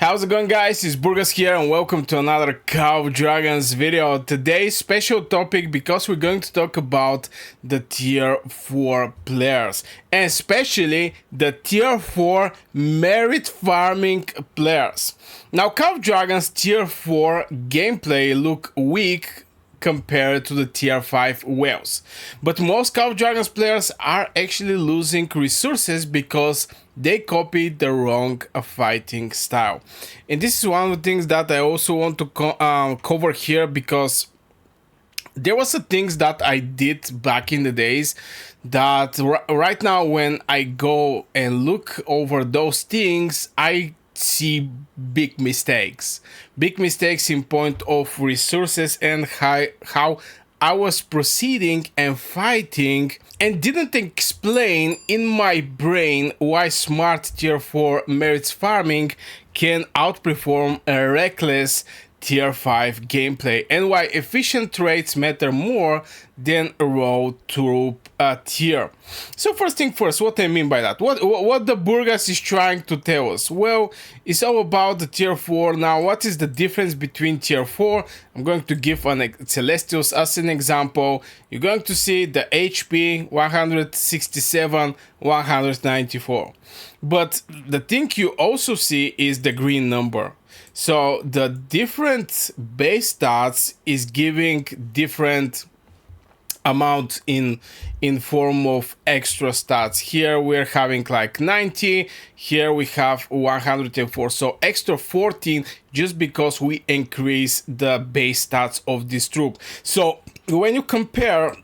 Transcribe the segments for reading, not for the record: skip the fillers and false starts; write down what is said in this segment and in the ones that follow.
How's it going, guys? It's Burgas here and welcome to another Call of Dragons video. Today's special topic because we're going to talk about the tier 4 players and especially the tier 4 merit farming players. Now, Call of Dragons tier 4 gameplay look weak compared to the tier 5 whales, but most Call of Dragons players are actually losing resources because they copied the wrong fighting style. And this is one of the things that I also want to cover here, because there was some things that I did back in the days that right now when I go and look over those things, I see big mistakes in point of resources and how I was proceeding and fighting, and didn't explain in my brain why smart tier 4 merits farming can outperform a reckless tier 5 gameplay, and why efficient traits matter more than a raw troop tier. So first thing first, what I mean by that, what the Burgas is trying to tell us? Well, it's all about the tier 4. Now, what is the difference between tier 4? I'm going to give Celestials as an example. You're going to see the HP 167, 194. But the thing you also see is the green number. So the different base stats is giving different amount in form of extra stats. Here we're having like 90, here we have 104, so extra 14 just because we increase the base stats of this troop. So when you compare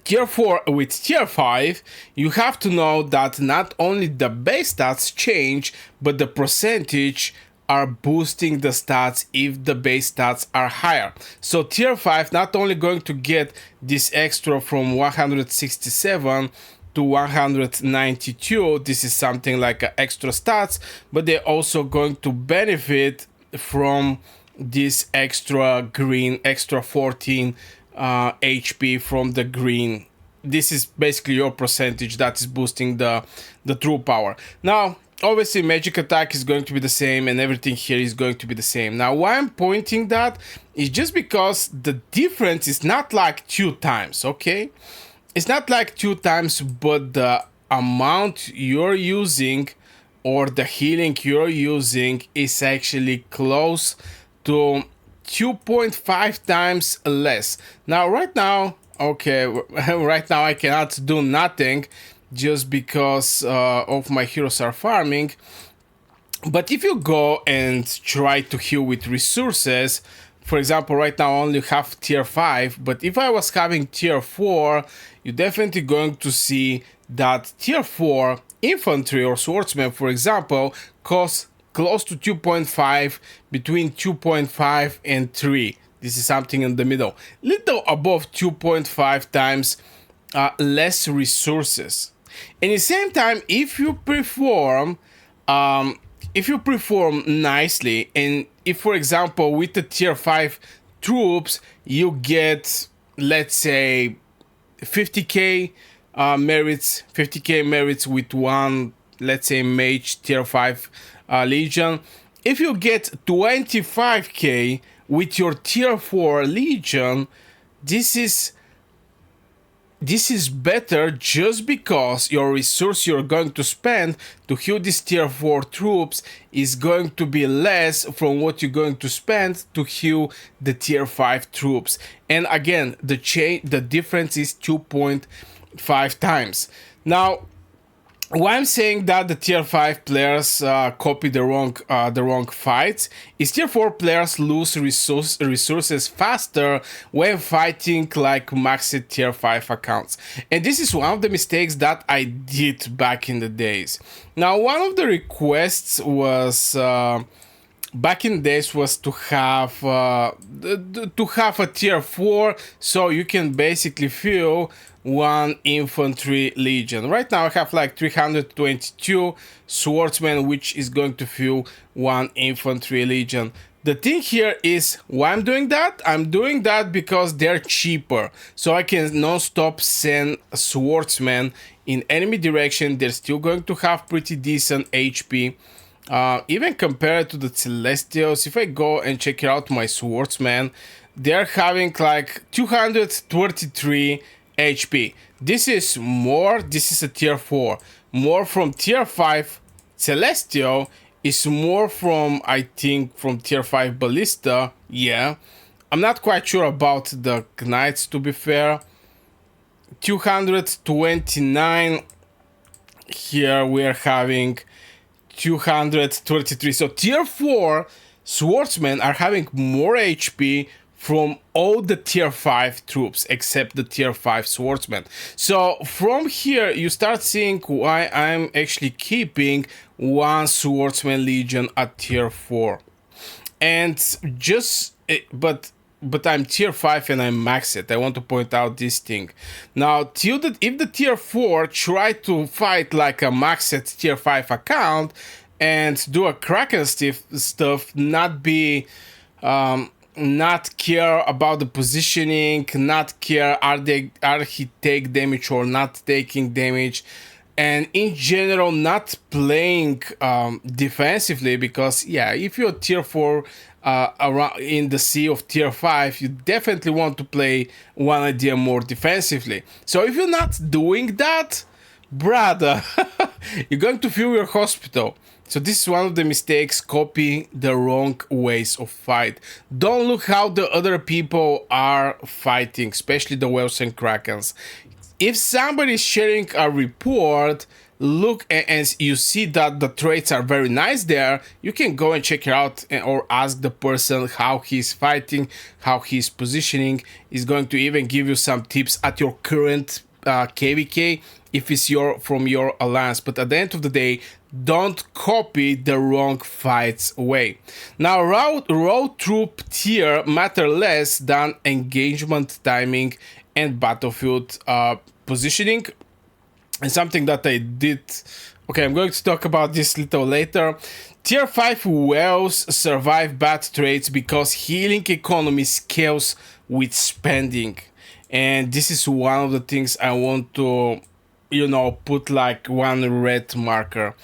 tier 4 with tier 5, you have to know that not only the base stats change, but the percentage are boosting the stats if the base stats are higher. So tier 5 not only going to get this extra from 167 to 192, this is something like extra stats, but they're also going to benefit from this extra green, extra 14 HP from the green. This is basically your percentage that is boosting the true power. Now, obviously, magic attack is going to be the same and everything here is going to be the same. Now, why I'm pointing that is just because the difference is not like 2 times, okay? It's not like 2 times, but the amount you're using or the healing you're using is actually close to 2.5 times less. Now, right now, okay, right now I cannot do nothing just because of my heroes are farming. But if you go and try to heal with resources, for example, right now I only have tier 5, but if I was having tier 4, you're definitely going to see that tier 4 infantry or swordsmen, for example, cost close to 2.5, between 2.5 and 3. This is something in the middle, little above 2.5 times less resources. And at the same time, if you perform nicely, and if, for example, with the tier 5 troops, you get, let's say, 50k merits, 50k merits with one, let's say, mage tier 5 legion. If you get 25k with your tier 4 legion, this is better just because your resource you're going to spend to heal these tier 4 troops is going to be less from what you're going to spend to heal the tier 5 troops. And again, the difference is 2.5 times. Now, why I'm saying that the tier 5 players copy the wrong fights is tier 4 players lose resources faster when fighting like maxed tier 5 accounts. And this is one of the mistakes that I did back in the days. Now, one of the requests was back in the days was to have a tier 4 so you can basically fill one infantry legion. Right now I have like 322 swordsmen, which is going to fill one infantry legion. The thing here is why I'm doing that. I'm doing that because they're cheaper, so I can non-stop send swordsmen in enemy direction. They're still going to have pretty decent HP. Even compared to the Celestials, if I go and check out my Swordsmen, they're having like 233 HP. This is more, this is a tier 4. More from tier 5 Celestial is more from, I think, from tier 5 Ballista. Yeah. I'm not quite sure about the Knights, to be fair. 229. Here we are having 233. So tier 4 swordsmen are having more HP from all the tier 5 troops except the tier 5 swordsmen. So from here you start seeing why I'm actually keeping one swordsman legion at tier 4. And just but I'm tier 5 and I'm maxed. I want to point out this thing. Now, if the tier 4 try to fight like a maxed tier 5 account and do a Kraken stuff, not care about the positioning, not care are he take damage or not taking damage, and in general not playing defensively, because yeah, if you're tier 4 around in the sea of tier 5, you definitely want to play one idea more defensively. So if you're not doing that, brother, you're going to fill your hospital. So this is one of the mistakes: copy the wrong ways of fight. Don't look how the other people are fighting, especially the whales and krakens. If somebody is sharing a report, look and you see that the traits are very nice there, you can go and check it out or ask the person how he's fighting, how he's positioning. Is going to even give you some tips at your current KVK if it's from your alliance. But at the end of the day, don't copy the wrong fights way. Now, raw troop tier matter less than engagement timing and battlefield positioning. And something that I did, okay, I'm going to talk about this a little later. Tier 5 whales survive bad traits because healing economy scales with spending. And this is one of the things I want to, put like one red marker.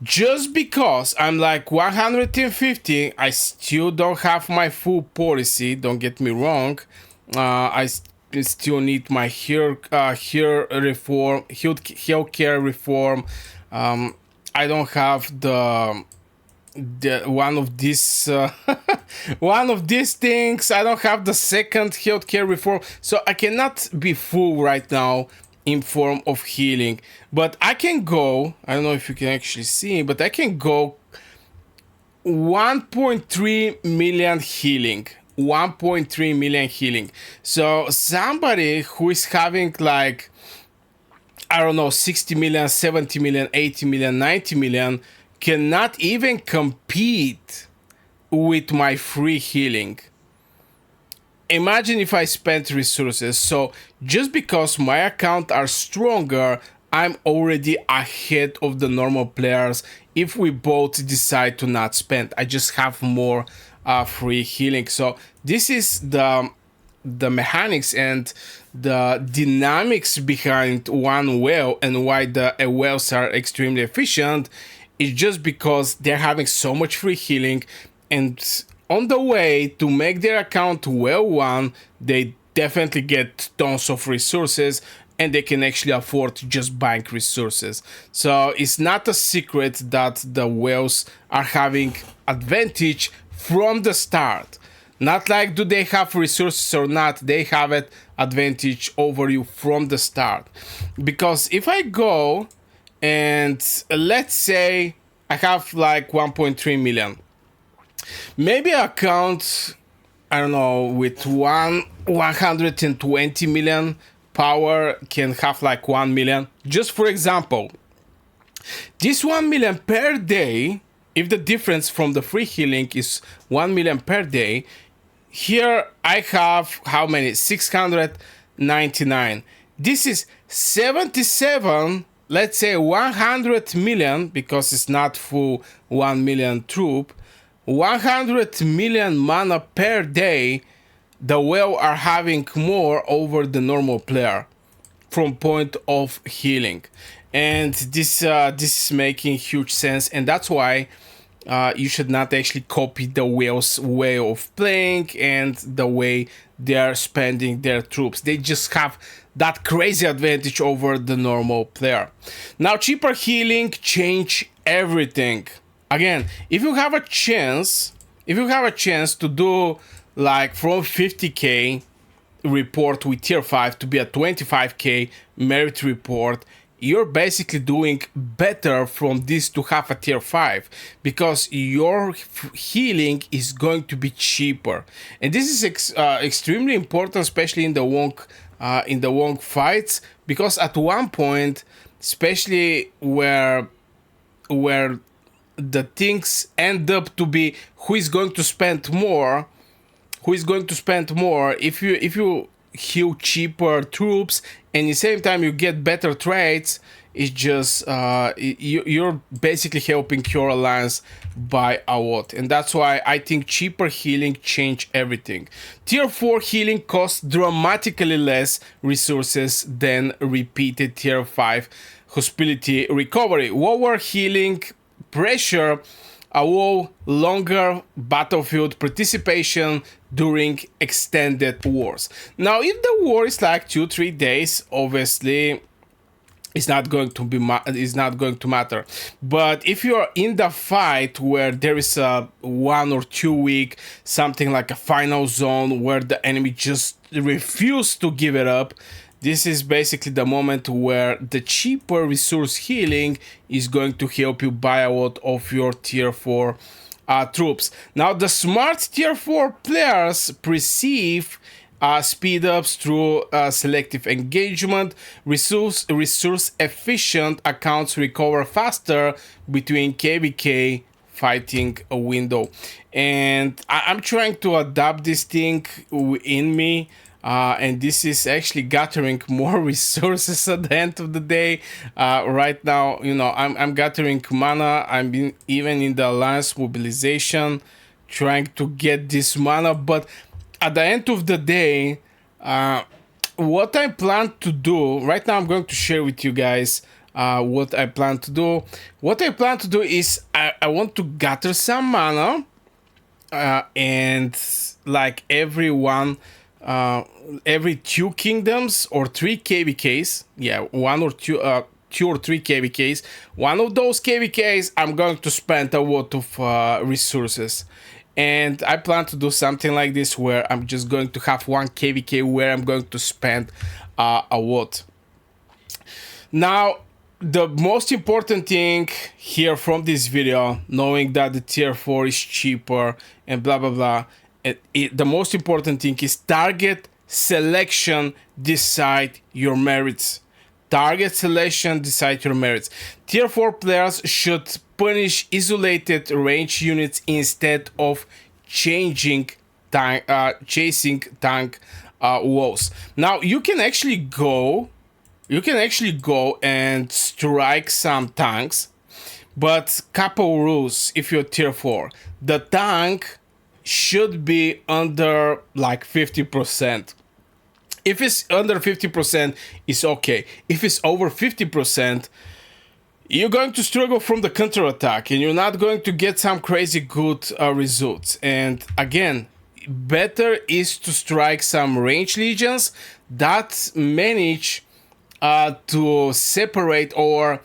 Just because I'm like 150, I still don't have my full policy, don't get me wrong. I still need my healthcare reform. I don't have the one of these one of these things. I don't have the second healthcare reform, so I cannot be full right now in form of healing. But I can go, I don't know if you can actually see, but I can go 1.3 million healing. 1.3 million healing. So somebody who is having like, I don't know, 60 million, 70 million, 80 million, 90 million cannot even compete with my free healing. Imagine if I spent resources. So just because my account are stronger, I'm already ahead of the normal players. If we both decide to not spend, I just have more free healing. So this is the mechanics and the dynamics behind one whale, and why the whales are extremely efficient. It's just because they're having so much free healing, and on the way to make their account well one, they definitely get tons of resources, and they can actually afford just buying resources. So it's not a secret that the whales are having advantage from the start. Not like do they have resources or not, they have an advantage over you from the start. Because if I go and let's say I have like 1.3 million, maybe an account, I don't know, with 120 million power can have like 1 million. Just for example, this 1 million per day, if the difference from the free healing is 1 million per day, here I have how many? 699. This is 77, let's say 100 million, because it's not full 1 million troop, 100 million mana per day. The whale are having more over the normal player from point of healing. and this is making huge sense, and that's why you should not actually copy the whale's way of playing and the way they are spending their troops. They just have that crazy advantage over the normal player. Now, cheaper healing change everything. Again, if you have a chance to do like from 50k report with tier 5 to be a 25k merit report, you're basically doing better from this to have a tier 5 because your healing is going to be cheaper, and this is extremely important, especially in the wonk fights, because at one point, especially where the things end up to be who is going to spend more, if you heal cheaper troops and at the same time you get better traits, it's just you're basically helping your alliance by a lot, and that's why I think cheaper healing change everything. Tier 4 healing costs dramatically less resources than repeated tier 5 hospitality recovery. Lower healing pressure allow longer battlefield participation during extended wars. Now, if the war is like 2-3 days, obviously it's not going to matter. But if you're in the fight where there is a 1 or 2 week, something like a final zone where the enemy just refuse to give it up, this is basically the moment where the cheaper resource healing is going to help you buy a lot of your tier 4 troops. Now, the smart tier 4 players perceive speed ups through selective engagement. Resource efficient accounts recover faster between KVK fighting a window, and I'm trying to adapt this thing in me. And this is actually gathering more resources at the end of the day. Right now, I'm gathering mana. I'm even in the alliance mobilization, trying to get this mana. But at the end of the day, what I plan to do right now, I'm going to share with you guys what I plan to do. What I plan to do is I want to gather some mana, and like every 2 kingdoms or 3 KVKs, yeah, 1 or 2 or 3 KVKs, one of those KVKs I'm going to spend a lot of resources, and I plan to do something like this where I'm just going to have 1 KVK where I'm going to spend a lot. Now, the most important thing here from this video, knowing that the tier 4 is cheaper and blah blah blah, the most important thing is target selection decide your merits. Target selection decide your merits. Tier 4 players should punish isolated range units instead of chasing tank walls. Now, you can actually go and strike some tanks, but couple rules. If you're tier 4, the tank should be under like 50%. If it's under 50%, it's okay. If it's over 50%, you're going to struggle from the counter attack and you're not going to get some crazy good results. And again, better is to strike some range legions that manage to separate, or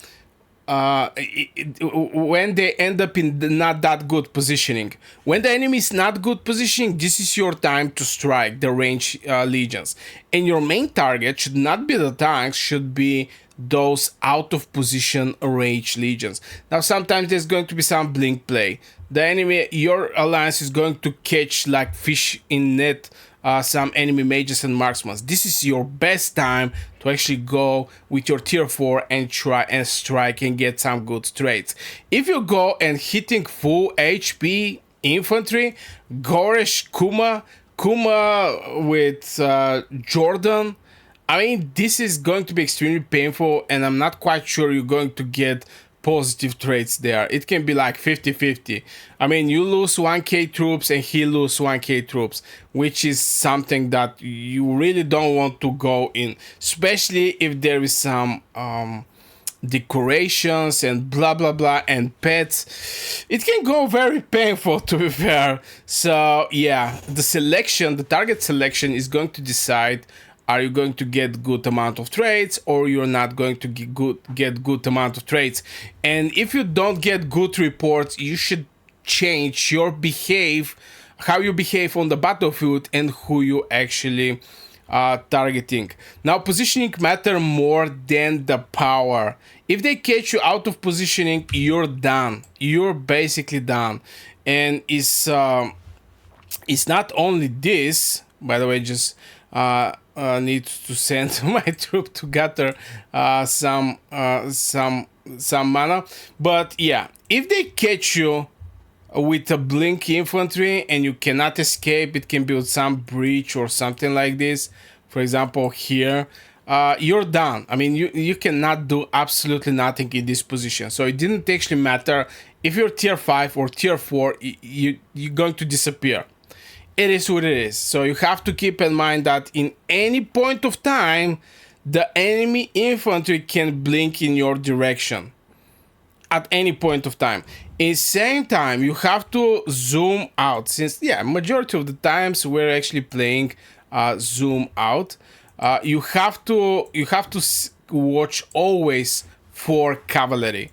when they end up in the not that good positioning. When the enemy is not good positioning, this is your time to strike the range legions. And your main target should not be the tanks, should be those out of position range legions. Now, sometimes there's going to be some blink play. The enemy, your alliance is going to catch like fish in net some enemy mages and marksmen. This is your best time to actually go with your tier 4 and try and strike and get some good traits. If you go and hitting full HP infantry, Goresh, Kuma with Jordan, I mean, this is going to be extremely painful, and I'm not quite sure you're going to get positive traits there. It can be like 50-50. I mean, you lose 1k troops and he lose 1k troops, which is something that you really don't want to go in, especially if there is some decorations and blah blah blah and pets, it can go very painful, to be fair. So yeah, the target selection is going to decide, are you going to get good amount of trades or you're not going to get good amount of trades. And if you don't get good reports, you should change your how you behave on the battlefield and who you actually targeting. Now, positioning matter more than the power. If they catch you out of positioning, you're done. You're basically done. And it's not only this, by the way. Just need to send my troop to gather some mana. But yeah, if they catch you with a blink infantry and you cannot escape, it can build some breach or something like this. For example, here, you're done. I mean, you cannot do absolutely nothing in this position. So it didn't actually matter if you're tier 5 or tier 4, you're going to disappear. It is what it is. So you have to keep in mind that in any point of time, the enemy infantry can blink in your direction. At any point of time. In same time, you have to zoom out, since yeah, majority of the times we're actually playing zoom out. You have to watch always for cavalry.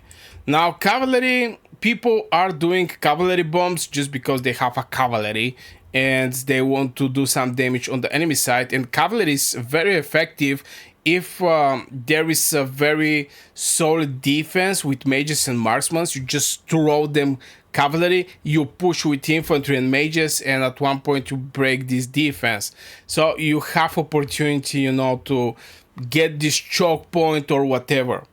Now, cavalry, people are doing cavalry bombs just because they have a cavalry and they want to do some damage on the enemy side. And cavalry is very effective if there is a very solid defense with mages and marksmen. You just throw them cavalry, you push with infantry and mages, and at one point you break this defense. So you have opportunity, you know, to get this choke point or whatever.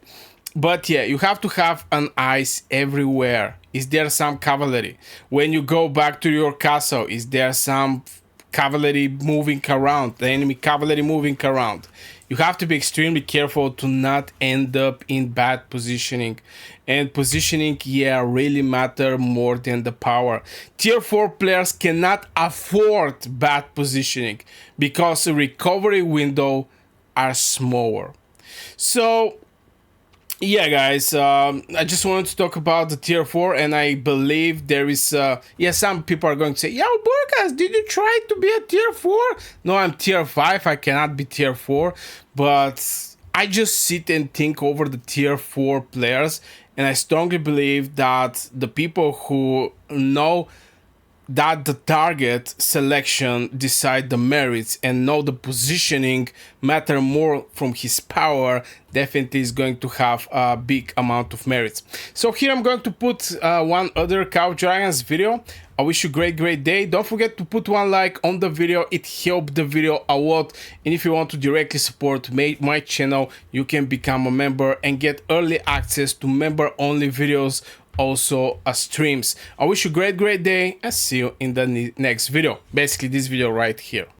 But yeah, you have to have an eyes everywhere. Is there some cavalry? When you go back to your castle, is there some cavalry moving around? The enemy cavalry moving around? You have to be extremely careful to not end up in bad positioning. And positioning, yeah, really matter more than the power. Tier 4 players cannot afford bad positioning because the recovery window are smaller. So yeah, guys, I just wanted to talk about the tier 4, and I believe there is, yeah, some people are going to say, yo, Burgas, did you try to be a tier 4? No, I'm tier 5, I cannot be tier 4, but I just sit and think over the tier 4 players, and I strongly believe that the people who know that the target selection decide the merits and know the positioning matter more from his power, definitely is going to have a big amount of merits. So here I'm going to put one other Cow Dragons video. I wish you a great day. Don't forget to put one like on the video, it helped the video a lot. And if you want to directly support my channel, you can become a member and get early access to member only videos, also streams. I wish you a great day and see you in the next video, basically this video right here.